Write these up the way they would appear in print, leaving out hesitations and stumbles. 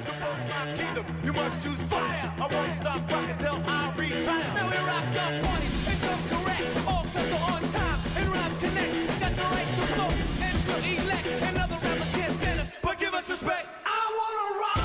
to rule my kingdom. You must choose fire. I won't stop rocking till I retire. Now we rock the party and come correct. All crystal on time and rhyme connect. Got the right to vote and we'll elect. And other rappers can't stand us, but give us respect. I wanna rock.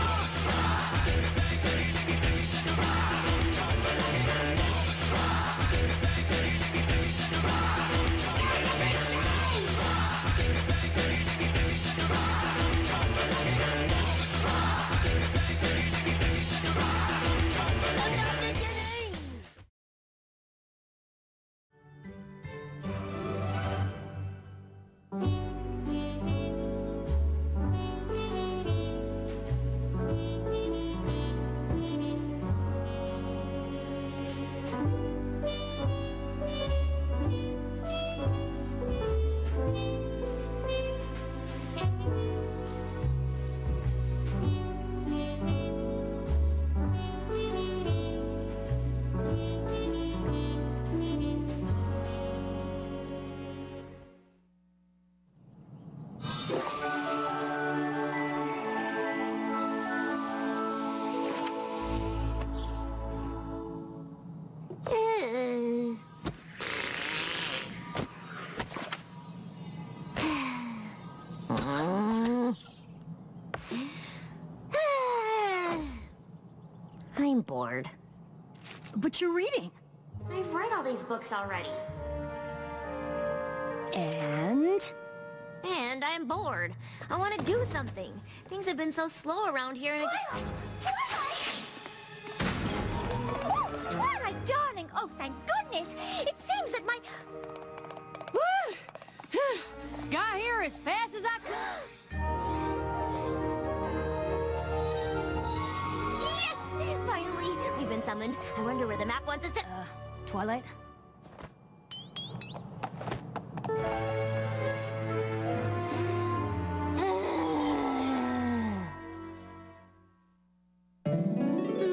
I'm bored. But you're reading. I've read all these books already. And I'm bored. I want to do something. Things have been so slow around here and Twilight! Oh, Twilight, darling! Oh, thank goodness! It seems that my... got here as fast as I could. Yes! Finally! We've been summoned. I wonder where the map wants us to... Twilight?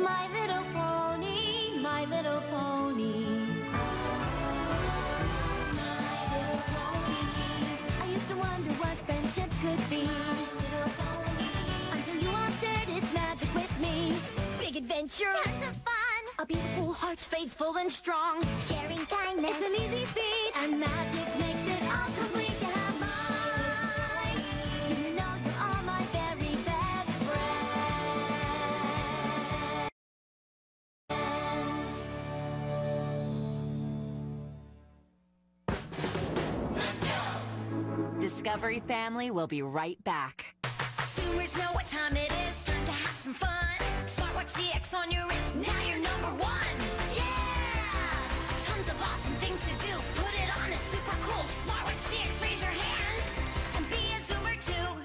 My little pony, my little pony. My little pony. I used to wonder what friendship could be. Until you all shared its magic with me. Big adventure. Tons of fun! A beautiful heart, faithful and strong. Sharing kindness. It's an easy feat, and magic makes it all complete to have mine. Do you know you're all my very best friends. Discovery Family will be right back. Consumers know what time it is. Time to have some fun. Smartwatch GX on your wrist. Now you're #1. Yeah! Tons of awesome things to do. Put it on, it's super cool. Smartwatch GX, raise your hand. And be a Zoomer too.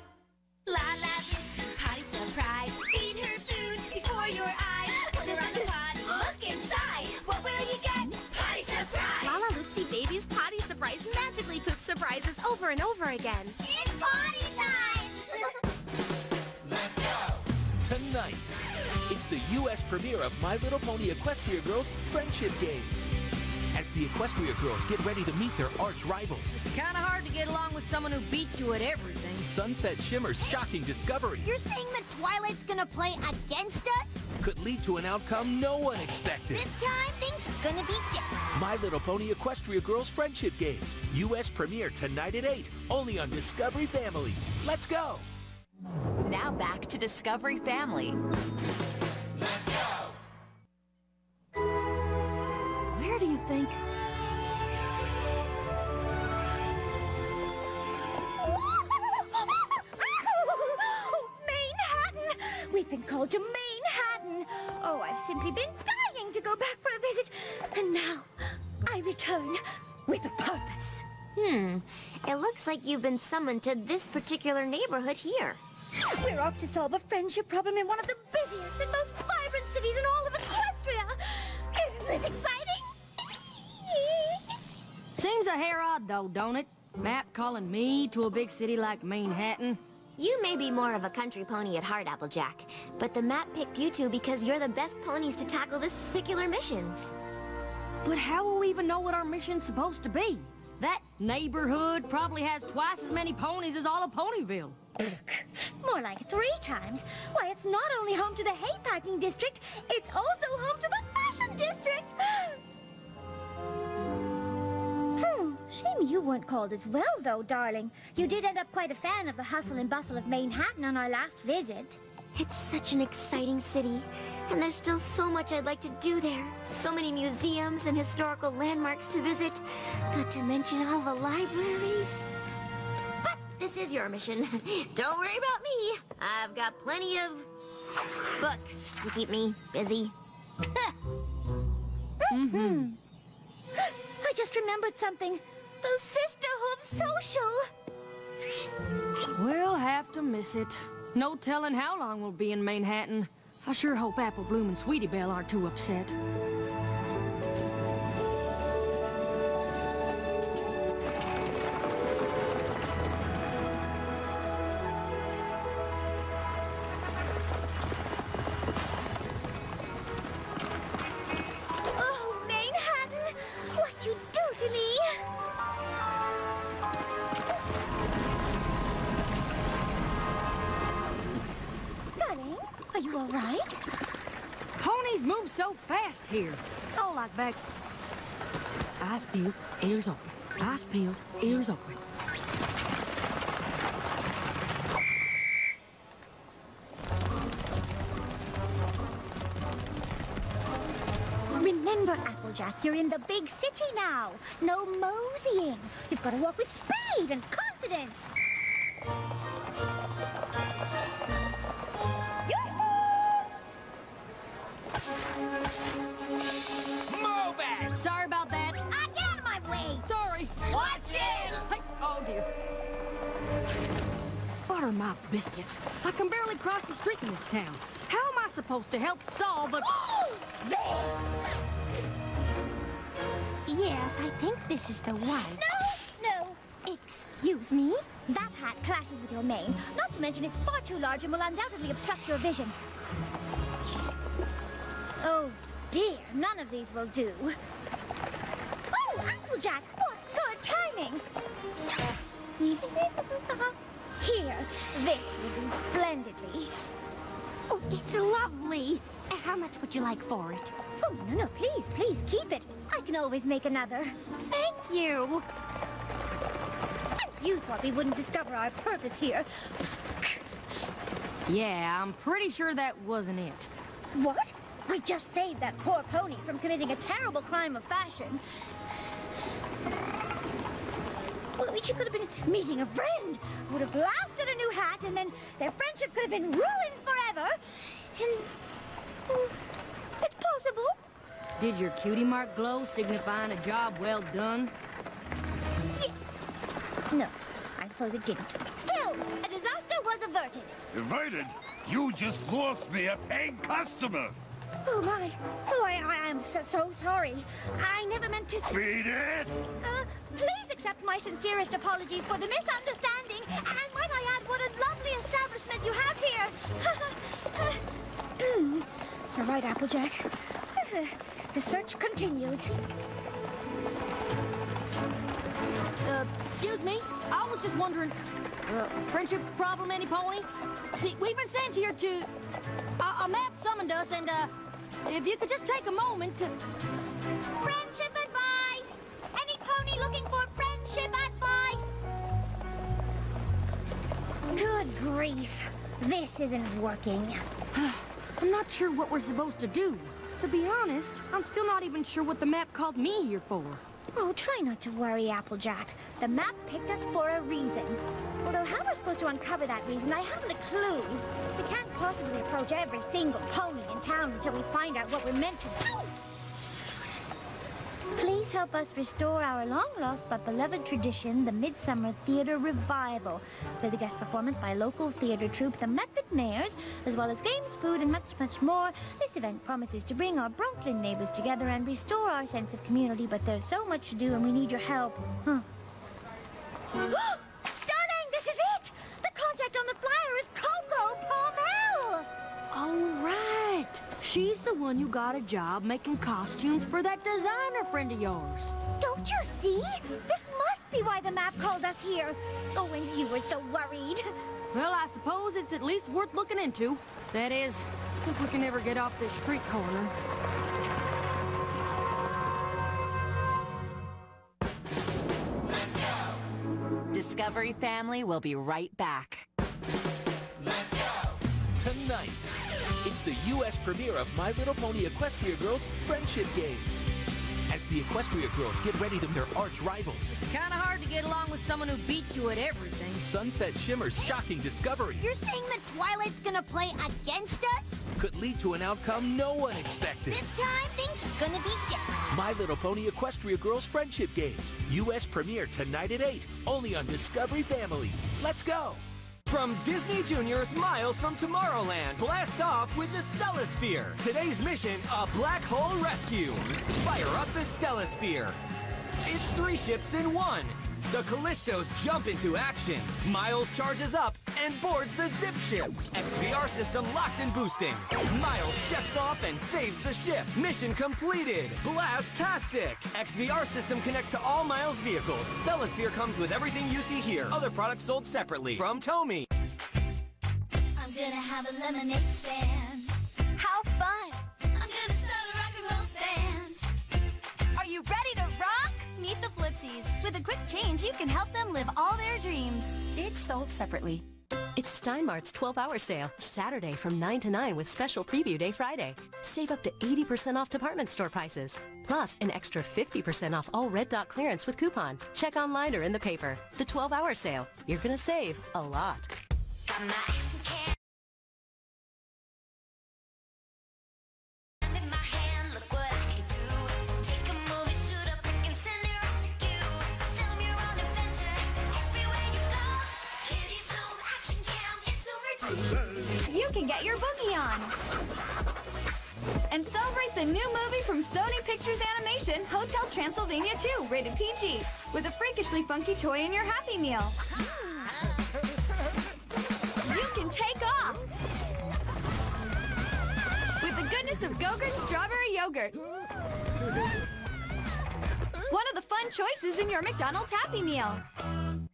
La lips, potty surprise. Eat her food before your eyes. Put her on the potty. Look inside. What will you get? Potty surprise. Lala Loopsy Baby's potty surprise magically poop surprises over and over again. It's potty time! Let's go. Tonight, it's the U.S. premiere of My Little Pony Equestria Girls Friendship Games. As the Equestria Girls get ready to meet their arch rivals, It's kind of hard to get along with someone who beats you at everything. Sunset Shimmer's shocking discovery You're saying that Twilight's gonna play against us? could lead to an outcome no one expected. This time, things are gonna be different. My Little Pony Equestria Girls Friendship Games, U.S. premiere tonight at 8, only on Discovery Family. Let's go! Now back to Discovery Family. Let's go. Where do you think? Manehattan! We've been called to Manehattan. Oh, I've simply been dying to go back for a visit. And now, I return with a purpose. It looks like you've been summoned to this particular neighborhood here. We're off to solve a friendship problem in one of the busiest and most vibrant cities in all of Equestria. Isn't this exciting? Seems a hair odd though, don't it? Map calling me to a big city like Manehattan. You may be more of a country pony at heart, Applejack, but the map picked you two because you're the best ponies to tackle this particular mission. But how will we even know what our mission's supposed to be? That neighborhood probably has twice as many ponies as all of Ponyville. More like 3 times. Why, it's not only home to the hay-packing district, it's also home to the fashion district. Shame you weren't called as well, though, darling. You did end up quite a fan of the hustle and bustle of Manehattan on our last visit. It's such an exciting city, and there's still so much I'd like to do there. So many museums and historical landmarks to visit, not to mention all the libraries. But this is your mission. Don't worry about me. I've got plenty of books to keep me busy. I just remembered something. The Sisterhood Social. We'll have to miss it. No telling how long we'll be in Manehattan. I sure hope Apple Bloom and Sweetie Belle aren't too upset. Oh, Manehattan! What you do to me! Darling, are you all right? Ponies move so fast here. Oh, like back. Eyes peeled, ears open. Eyes peeled, ears open. Remember, Applejack, you're in the big city now. No moseying. You've got to walk with speed and confidence. Move it! Sorry about that. Get out of my way! Sorry. Watch it! Hey, oh dear. Butter my biscuits. I can barely cross the street in this town. How am I supposed to help solve a... Yes, I think this is the one. No! Excuse me? That hat clashes with your mane. Not to mention it's far too large and will undoubtedly obstruct your vision. Oh, dear. None of these will do. Oh, Applejack! What good timing! Here, this will do splendidly. Oh, it's lovely. How much would you like for it? Oh, no, please, keep it. I can always make another. Thank you. You thought we wouldn't discover our purpose here. Yeah, I'm pretty sure that wasn't it. What? We just saved that poor pony from committing a terrible crime of fashion. Well, she could have been meeting a friend, would have laughed at a new hat, and then their friendship could have been ruined forever. And... it's possible. Did your cutie mark glow signifying a job well done? Yeah. No, I suppose it didn't. Still, a disaster was averted. Averted? You just lost me a paying customer. Oh, my. Oh, I am so sorry. I never meant to... Beat it! Please accept my sincerest apologies for the misunderstanding. And might I add, what a lovely establishment you have here. You're right, Applejack. The search continues. Excuse me? I was just wondering, friendship problem, any pony? See, we've been sent here to... a map summoned us, and, if you could just take a moment to... Friendship advice! Any pony looking for friendship advice? Good grief. This isn't working. I'm not sure what we're supposed to do. To be honest, I'm still not even sure what the map called me here for. Oh, try not to worry, Applejack. The map picked us for a reason. Although how am I supposed to uncover that reason? I haven't a clue. We can't possibly approach every single pony in town until we find out what we're meant to do. Please help us restore our long-lost but beloved tradition, the Midsummer Theater Revival, with a guest performance by local theater troupe, the Method Mayors, as well as games, food, and much, much more. This event promises to bring our Brooklyn neighbors together and restore our sense of community, but there's so much to do and we need your help. Darling, this is it! The contact on the flyer is Coco Palmel! Oh, right. She's the one who got a job making costumes for that designer friend of yours. Don't you see? This be why the map called us here. Oh, and you were so worried. Well, I suppose it's at least worth looking into. That is, if we can ever get off this street corner. Discovery Family will be right back. Tonight, it's the U.S. premiere of My Little Pony Equestria Girls Friendship Games. As the Equestria Girls get ready to meet their arch rivals, It's kind of hard to get along with someone who beats you at everything. Sunset Shimmer's shocking discovery You're saying that Twilight's gonna play against us? could lead to an outcome no one expected. This time, things are gonna be different. My Little Pony Equestria Girls Friendship Games, U.S. premiere tonight at 8, only on Discovery Family. Let's go! From Disney Junior's Miles from Tomorrowland, blast off with the Stellosphere. Today's mission, a black hole rescue. Fire up the Stellosphere. It's 3 ships in 1. The Callistos jump into action. Miles charges up and boards the zip ship. XVR system locked and boosting. Miles jets off and saves the ship. Mission completed. Blast-tastic! XVR system connects to all Miles vehicles. Stellosphere comes with everything you see here. Other products sold separately. From Tomy. I'm gonna have a lemonade stand. How fun! I'm gonna start a rock and roll band. Are you ready to rock? Meet the Flipsies. With a quick change, you can help them live all their dreams. Each sold separately. It's Steinmart's 12-hour sale, Saturday from 9 to 9 with special preview day Friday. Save up to 80% off department store prices. Plus, an extra 50% off all Red Dot clearance with coupon. Check online or in the paper. The 12-hour sale. You're gonna save a lot. Got my action cam in my hand. Look what I can do. Take a movie, shoot a pic, and send it right to you. Tell them you're on adventure everywhere you go. Kitty Zoom action cam, it's over to you. You can get your boogie on. And celebrate the new movie from Sony Pictures Animation, Hotel Transylvania 2, rated PG, with a freakishly funky toy in your Happy Meal. You can take off with the goodness of Go-Gurt Strawberry Yogurt. One of the fun choices in your McDonald's Happy Meal.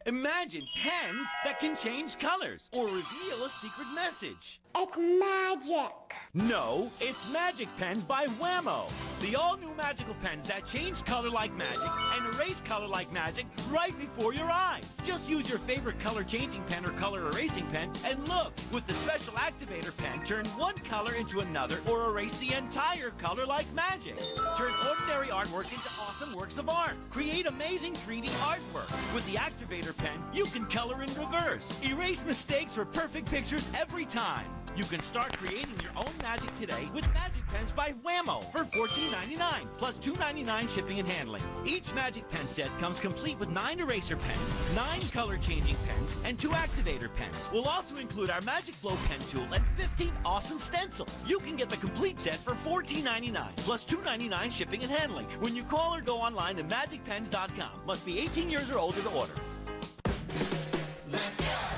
Imagine pens that can change colors or reveal a secret message. It's magic. No, it's Magic Pens by Whammo. The all-new magical pens that change color like magic and erase color like magic right before your eyes. Just use your favorite color changing pen or color erasing pen and look. With the special activator pen, turn one color into another or erase the entire color like magic. Turn ordinary artwork into awesome works of art. Create amazing 3D artwork. With the activator pen, you can color in reverse. Erase mistakes for perfect pictures every time. You can start creating your own magic today with Magic Pens by Whammo for $14.99 plus $2.99 shipping and handling. Each Magic Pen set comes complete with 9 eraser pens, 9 color changing pens, and 2 activator pens. We'll also include our Magic Flow pen tool and 15 awesome stencils. You can get the complete set for $14.99 plus $2.99 shipping and handling when you call or go online to magicpens.com. Must be 18 years or older to order.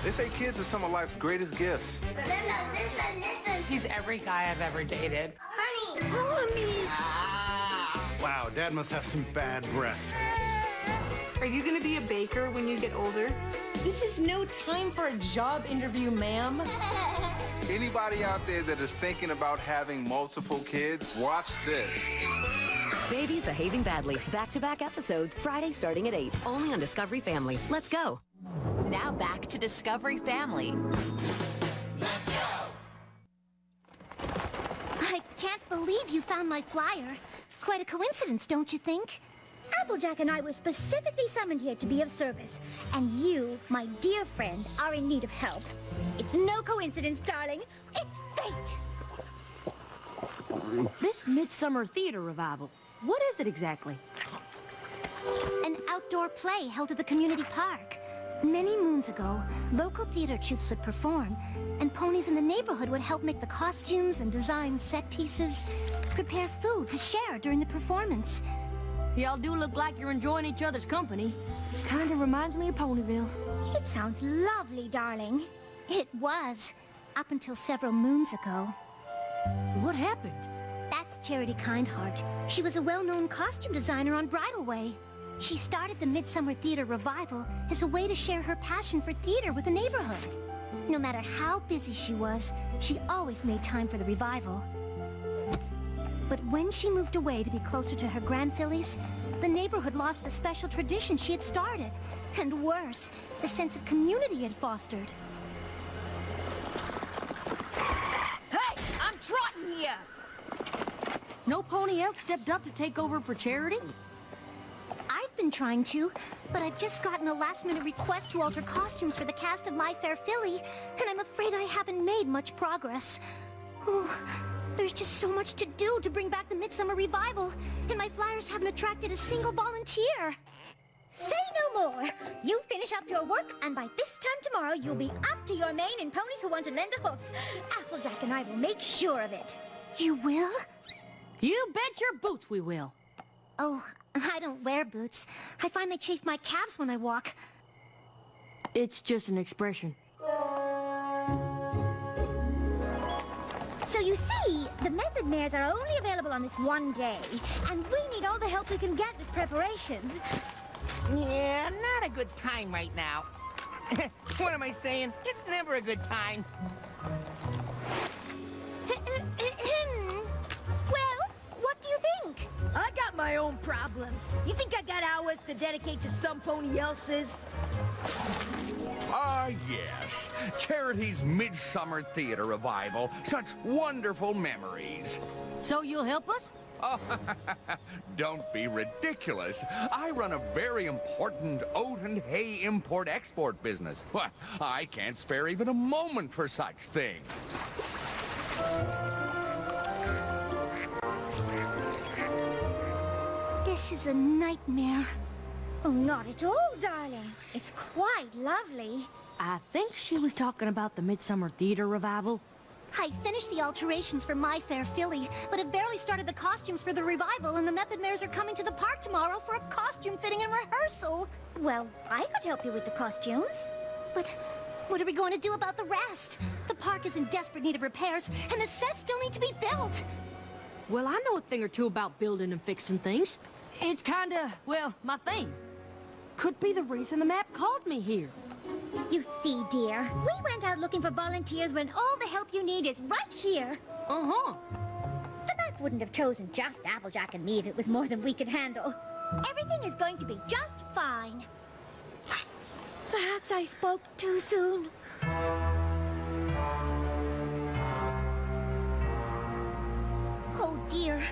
They say kids are some of life's greatest gifts. Listen. He's every guy I've ever dated. Honey. Wow, Dad must have some bad breath. Are you gonna be a baker when you get older? This is no time for a job interview, ma'am. Anybody out there that is thinking about having multiple kids, watch this. Babies Behaving Badly. Back-to-back episodes, Friday starting at 8. Only on Discovery Family. Let's go. Now back to Discovery Family. I can't believe you found my flyer. Quite a coincidence, don't you think? Applejack and I were specifically summoned here to be of service. And you, my dear friend, are in need of help. It's no coincidence, darling. It's fate. This Midsummer Theater Revival, what is it exactly? An outdoor play held at the community park. Many moons ago, local theater troupes would perform, and ponies in the neighborhood would help make the costumes and design set pieces, prepare food to share during the performance. Y'all do look like you're enjoying each other's company. Kinda reminds me of Ponyville. It sounds lovely, darling. It was, up until several moons ago. What happened? That's Charity Kindheart. She was a well-known costume designer on Bridal Way. She started the Midsummer Theater Revival as a way to share her passion for theater with the neighborhood. No matter how busy she was, she always made time for the revival. But when she moved away to be closer to her grandfillies, the neighborhood lost the special tradition she had started. And worse, the sense of community it fostered. Hey, I'm trotting here! No pony else stepped up to take over for Charity? I've been trying to, but I've just gotten a last-minute request to alter costumes for the cast of My Fair Filly, and I'm afraid I haven't made much progress. Oh, there's just so much to do to bring back the Midsummer Revival, and my flyers haven't attracted a single volunteer. Say no more. You finish up your work, and by this time tomorrow, you'll be up to your mane in ponies who want to lend a hoof. Applejack and I will make sure of it. You will? You bet your boots we will. Oh, I don't wear boots. I find they chafe my calves when I walk. It's just an expression. So you see, the method mares are only available on this one day, and we need all the help we can get with preparations. Yeah, not a good time right now. What am I saying? It's never a good time. Well, what do you think? I got my own problems. You think I got hours to dedicate to some pony else's? Ah, yes. Charity's Midsummer Theater Revival. Such wonderful memories. So you'll help us? Oh, don't be ridiculous. I run a very important oat and hay import-export business. Well, I can't spare even a moment for such things. This is a nightmare. Oh, not at all, darling. It's quite lovely. I think she was talking about the Midsummer Theater Revival. I finished the alterations for My Fair Filly, but have barely started the costumes for the revival, and the method mares are coming to the park tomorrow for a costume fitting and rehearsal. Well, I could help you with the costumes. But what are we going to do about the rest? The park is in desperate need of repairs, and the sets still need to be built. Well, I know a thing or two about building and fixing things. It's kinda, well, my thing. Could be the reason the map called me here. You see, dear, we went out looking for volunteers when all the help you need is right here. Uh-huh. The map wouldn't have chosen just Applejack and me if it was more than we could handle. Everything is going to be just fine. Perhaps I spoke too soon. Oh, dear.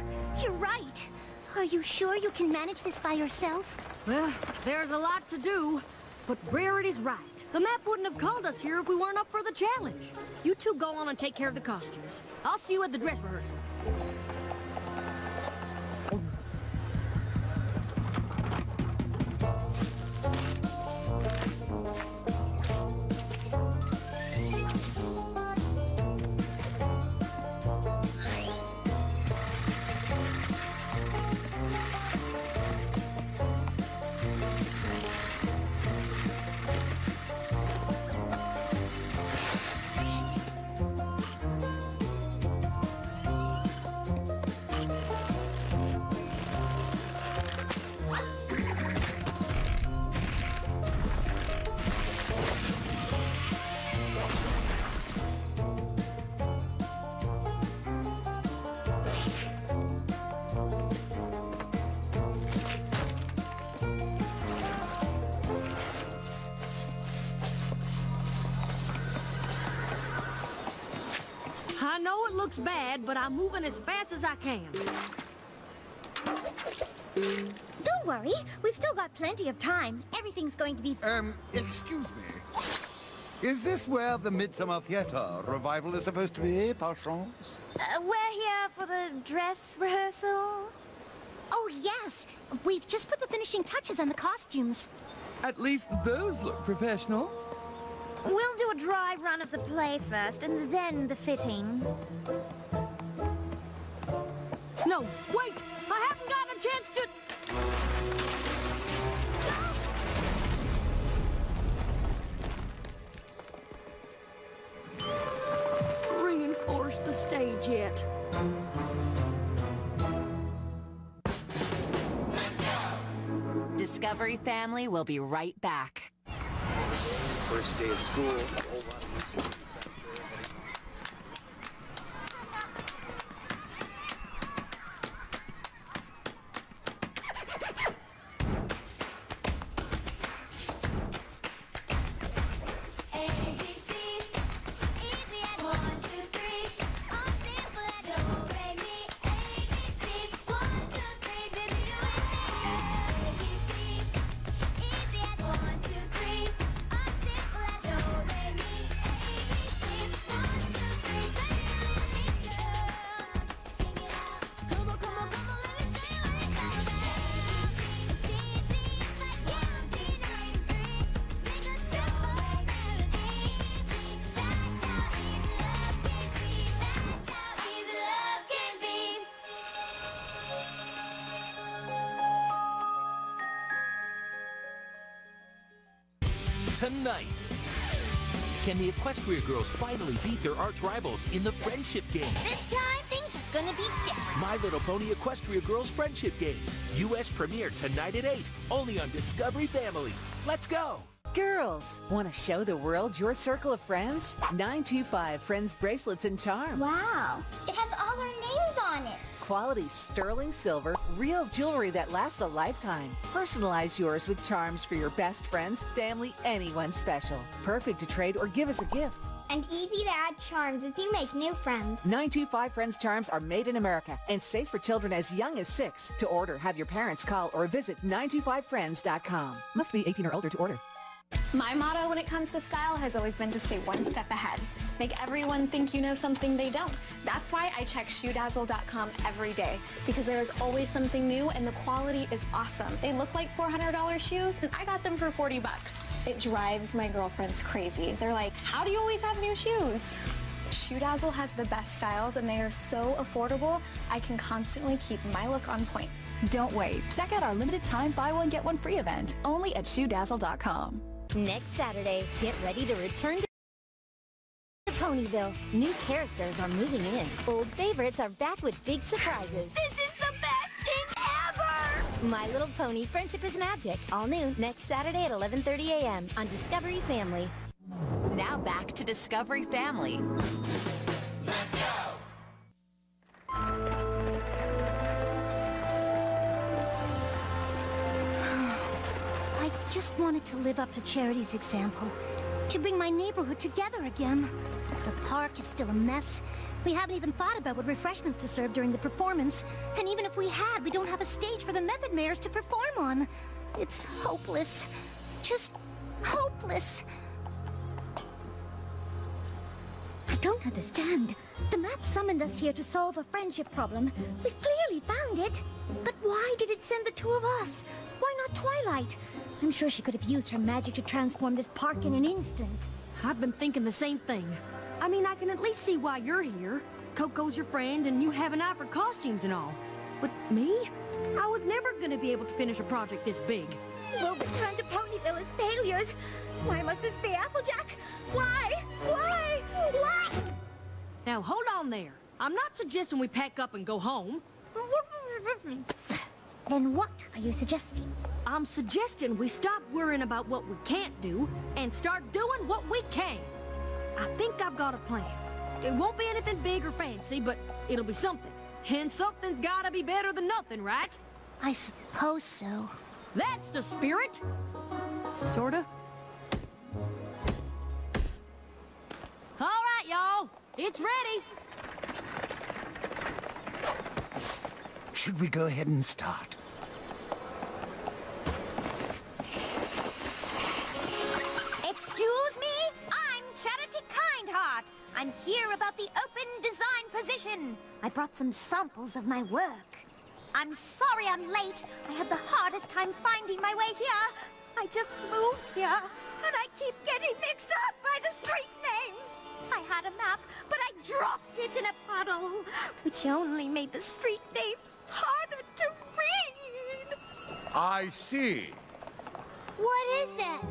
You're right. Are you sure you can manage this by yourself? Well, there's a lot to do. But Rarity's right. The map wouldn't have called us here if we weren't up for the challenge. You two go on and take care of the costumes. I'll see you at the dress rehearsal. I know it looks bad, but I'm moving as fast as I can. Don't worry, we've still got plenty of time. Everything's going to be... Excuse me. Is this where the Midsummer Theater Revival is supposed to be, par chance? We're here for the dress rehearsal. Oh, yes. We've just put the finishing touches on the costumes. At least those look professional. We'll do a dry run of the play first, and then the fitting. No, wait! I haven't gotten a chance to... Reinforce the stage yet. Discovery Family will be right back. First day of school, a whole lot of Tonight, can the Equestria girls finally beat their arch rivals in the Friendship Games? This time, things are gonna be different. My Little Pony Equestria Girls Friendship Games. U.S. premiere tonight at 8, only on Discovery Family. Let's go! Girls, want to show the world your circle of friends? 925 Friends Bracelets and Charms. Wow, it has all our names on it. Quality sterling silver, real jewelry that lasts a lifetime. Personalize yours with charms for your best friends, family, anyone special. Perfect to trade or give as a gift. And easy to add charms as you make new friends. 925 Friends Charms are made in America and safe for children as young as 6. To order, have your parents call or visit 925friends.com. Must be 18 or older to order. My motto when it comes to style has always been to stay one step ahead. Make everyone think you know something they don't. That's why I check ShoeDazzle.com every day, because there is always something new and the quality is awesome. They look like $400 shoes and I got them for 40 bucks. It drives my girlfriends crazy. They're like, how do you always have new shoes? ShoeDazzle has the best styles and they are so affordable, I can constantly keep my look on point. Don't wait. Check out our limited time buy one get one free event only at ShoeDazzle.com. Next Saturday, get ready to return to Ponyville. New characters are moving in. Old favorites are back with big surprises. This is the best thing ever! My Little Pony Friendship is Magic. All new next Saturday at 11:30 a.m. on Discovery Family. Now back to Discovery Family. Let's go! I just wanted to live up to Charity's example. To bring my neighborhood together again. The park is still a mess. We haven't even thought about what refreshments to serve during the performance. And even if we had, we don't have a stage for the Method Mayors to perform on. It's hopeless. Just hopeless. I don't understand. The map summoned us here to solve a friendship problem. We clearly found it. But why did it send the two of us? Why not Twilight? I'm sure she could have used her magic to transform this park in an instant. I've been thinking the same thing. I mean, I can at least see why you're here. Coco's your friend, and you have an eye for costumes and all. But me? I was never gonna be able to finish a project this big. We'll return to Ponyville as failures. Why must this be Applejack? Why? Why? Why? Now, hold on there. I'm not suggesting we pack up and go home. Then what are you suggesting? I'm suggesting we stop worrying about what we can't do and start doing what we can. I think I've got a plan. It won't be anything big or fancy, but it'll be something. And something's gotta be better than nothing, right? I suppose so. That's the spirit. Sorta. All right, y'all. It's ready. Should we go ahead and start? Excuse me? I'm Charity Kindheart. I'm here about the open design position. I brought some samples of my work. I'm sorry I'm late. I had the hardest time finding my way here. I just moved here, and I keep getting mixed up by the street names. I had a map, but I dropped it in a puddle, which only made the street names harder to read. I see. What is that?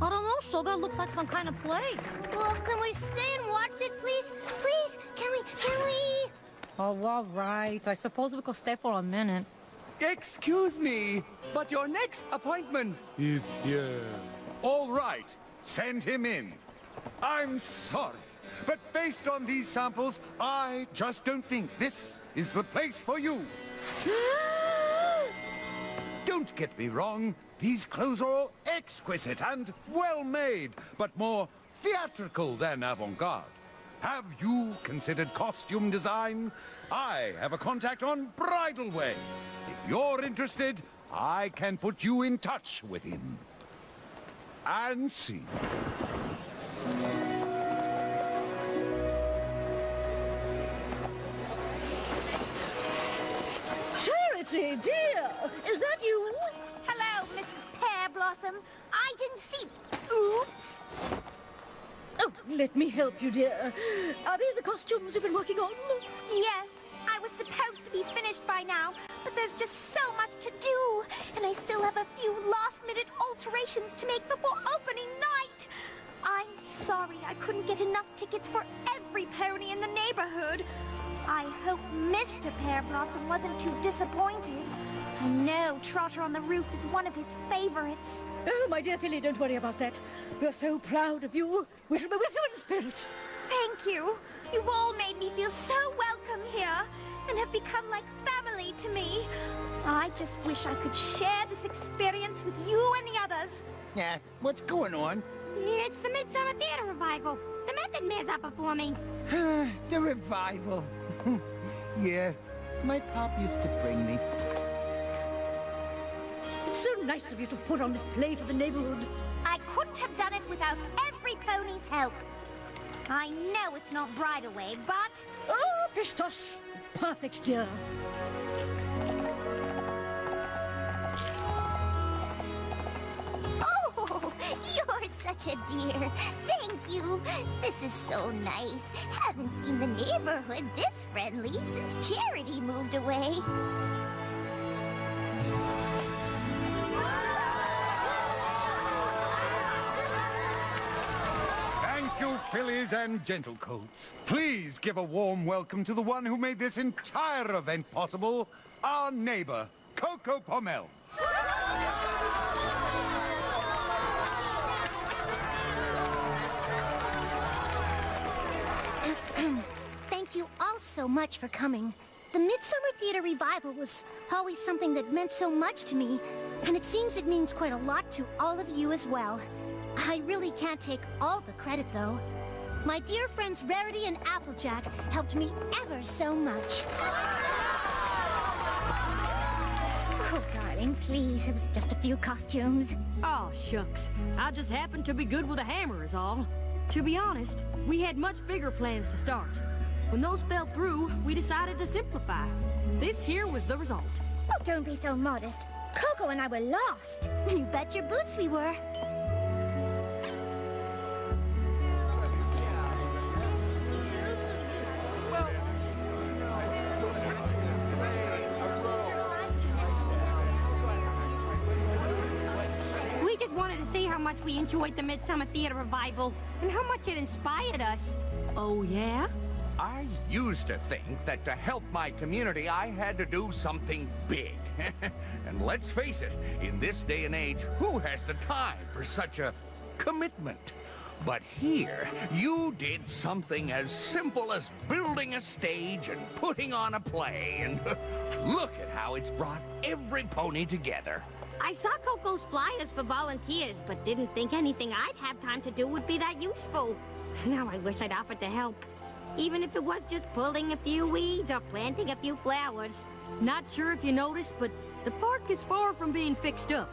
I don't know, Sugar. Looks like some kind of play. Well, can we stay and watch it, please? Please, can we? Oh, all right. I suppose we could stay for a minute. Excuse me, but your next appointment is here. All right, send him in. I'm sorry, but based on these samples, I just don't think this is the place for you. Don't get me wrong, these clothes are all exquisite and well-made, but more theatrical than avant-garde. Have you considered costume design? I have a contact on Bridal Way. If you're interested, I can put you in touch with him. And see. Charity, dear! Is that you? Hello, Mrs. Pear Blossom. I didn't see... Oops. Oh, let me help you, dear. Are these the costumes you've been working on? Yes, I was supposed to be finished by now, but there's just so much to do, and I still have a few last-minute alterations to make before opening night. I'm sorry I couldn't get enough tickets for every pony in the neighborhood. I hope Mr. Pear Blossom wasn't too disappointed. I know Trotter on the Roof is one of his favorites. Oh, my dear Philly, don't worry about that. We're so proud of you. We shall be with you in spirit. Thank you. You've all made me feel so welcome here and have become like family to me. I just wish I could share this experience with you and the others. Yeah, what's going on? It's the Midsummer Theater Revival. The Method Man's are performing. The revival. Yeah, my pop used to bring me. It's so nice of you to put on this play for the neighborhood. I couldn't have done it without every pony's help. I know it's not Bridal Way, but... Oh, pistoche! It's perfect, dear. Oh, you're such a dear. Thank you. This is so nice. Haven't seen the neighborhood this friendly since Charity moved away. Thank you, fillies and gentlecoats. Please give a warm welcome to the one who made this entire event possible, our neighbor, Coco Pommel. Thank you all so much for coming. The Midsummer Theater Revival was always something that meant so much to me, and it seems it means quite a lot to all of you as well. I really can't take all the credit, though. My dear friends Rarity and Applejack helped me ever so much. Oh, darling, please, it was just a few costumes. Oh, shucks. I just happened to be good with a hammer is all. To be honest, we had much bigger plans to start. When those fell through, we decided to simplify. This here was the result. Oh, don't be so modest. Coco and I were lost. You bet your boots we were. We just wanted to see how much we enjoyed the Midsummer Theater Revival and how much it inspired us. Oh, yeah? I used to think that to help my community, I had to do something big. And let's face it, in this day and age, who has the time for such a commitment? But here, you did something as simple as building a stage and putting on a play, and look at how it's brought every pony together. I saw Coco's flyers for volunteers, but didn't think anything I'd have time to do would be that useful. Now I wish I'd offered to help. Even if it was just pulling a few weeds or planting a few flowers. Not sure if you noticed, but the park is far from being fixed up.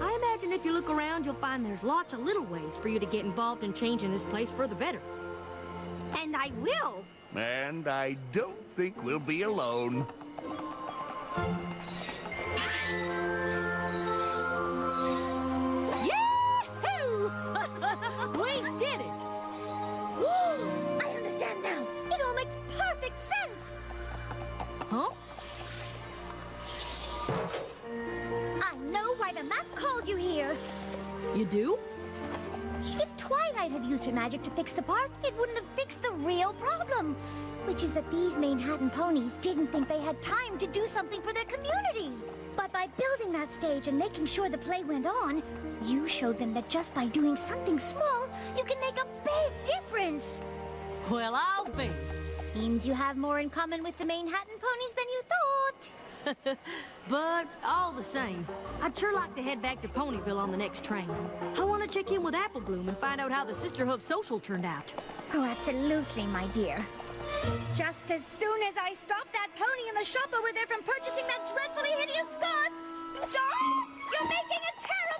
I imagine if you look around, you'll find there's lots of little ways for you to get involved in changing this place for the better. And I will. And I don't think we'll be alone. Yahoo! We did it! I understand now. It all makes perfect sense. Huh? I know why the map called you here. You do? If Twilight had used her magic to fix the park, it wouldn't have fixed the real problem. which is that these Manehattan ponies didn't think they had time to do something for their community. But by building that stage and making sure the play went on, you showed them that just by doing something small, you can make a big difference. Well, I'll be. Seems you have more in common with the Manehattan ponies than you thought. But all the same, I'd sure like to head back to Ponyville on the next train. I want to check in with Apple Bloom and find out how the Sisterhood social turned out. Oh, absolutely, my dear. Just as soon as I stopped that pony in the shop over there from purchasing that dreadfully hideous scarf... Stop! You're making a terrible